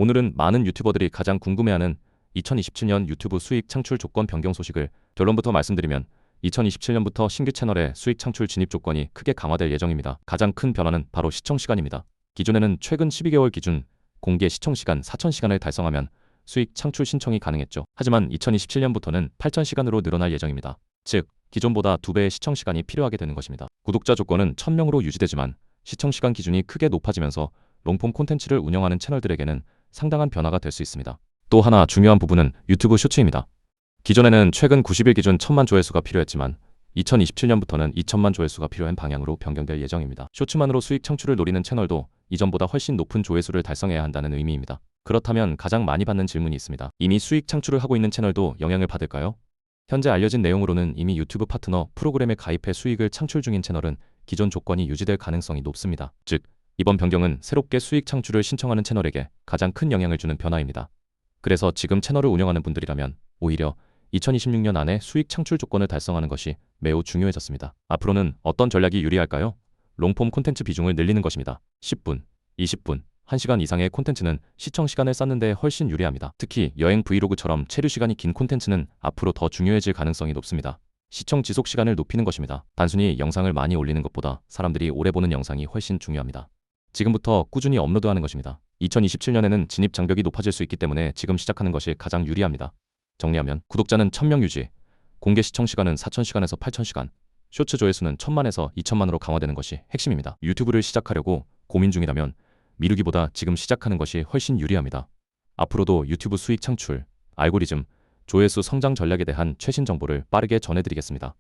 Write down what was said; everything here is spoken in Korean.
오늘은 많은 유튜버들이 가장 궁금해하는 2027년 유튜브 수익 창출 조건 변경 소식을 결론부터 말씀드리면 2027년부터 신규 채널의 수익 창출 진입 조건이 크게 강화될 예정입니다. 가장 큰 변화는 바로 시청 시간입니다. 기존에는 최근 12개월 기준 공개 시청 시간 4,000시간을 달성하면 수익 창출 신청이 가능했죠. 하지만 2027년부터는 8,000시간으로 늘어날 예정입니다. 즉, 기존보다 2배의 시청 시간이 필요하게 되는 것입니다. 구독자 조건은 1,000명으로 유지되지만 시청 시간 기준이 크게 높아지면서 롱폼 콘텐츠를 운영하는 채널들에게는 상당한 변화가 될 수 있습니다. 또 하나 중요한 부분은 유튜브 쇼츠입니다. 기존에는 최근 90일 기준 1,000만 조회수가 필요했지만 2027년부터는 2,000만 조회수가 필요한 방향으로 변경될 예정입니다. 쇼츠만으로 수익 창출을 노리는 채널도 이전보다 훨씬 높은 조회수를 달성해야 한다는 의미입니다. 그렇다면 가장 많이 받는 질문이 있습니다. 이미 수익 창출을 하고 있는 채널도 영향을 받을까요? 현재 알려진 내용으로는 이미 유튜브 파트너 프로그램에 가입해 수익을 창출 중인 채널은 기존 조건이 유지될 가능성이 높습니다. 즉, 이번 변경은 새롭게 수익 창출을 신청하는 채널에게 가장 큰 영향을 주는 변화입니다. 그래서 지금 채널을 운영하는 분들이라면 오히려 2026년 안에 수익 창출 조건을 달성하는 것이 매우 중요해졌습니다. 앞으로는 어떤 전략이 유리할까요? 롱폼 콘텐츠 비중을 늘리는 것입니다. 10분, 20분, 1시간 이상의 콘텐츠는 시청 시간을 쌓는 데 훨씬 유리합니다. 특히 여행 브이로그처럼 체류 시간이 긴 콘텐츠는 앞으로 더 중요해질 가능성이 높습니다. 시청 지속 시간을 높이는 것입니다. 단순히 영상을 많이 올리는 것보다 사람들이 오래 보는 영상이 훨씬 중요합니다. 지금부터 꾸준히 업로드하는 것입니다. 2027년에는 진입 장벽이 높아질 수 있기 때문에 지금 시작하는 것이 가장 유리합니다. 정리하면 구독자는 1,000명 유지, 공개 시청 시간은 4,000시간에서 8,000시간, 쇼츠 조회수는 1,000만에서 2,000만으로 강화되는 것이 핵심입니다. 유튜브를 시작하려고 고민 중이라면 미루기보다 지금 시작하는 것이 훨씬 유리합니다. 앞으로도 유튜브 수익 창출, 알고리즘, 조회수 성장 전략에 대한 최신 정보를 빠르게 전해드리겠습니다.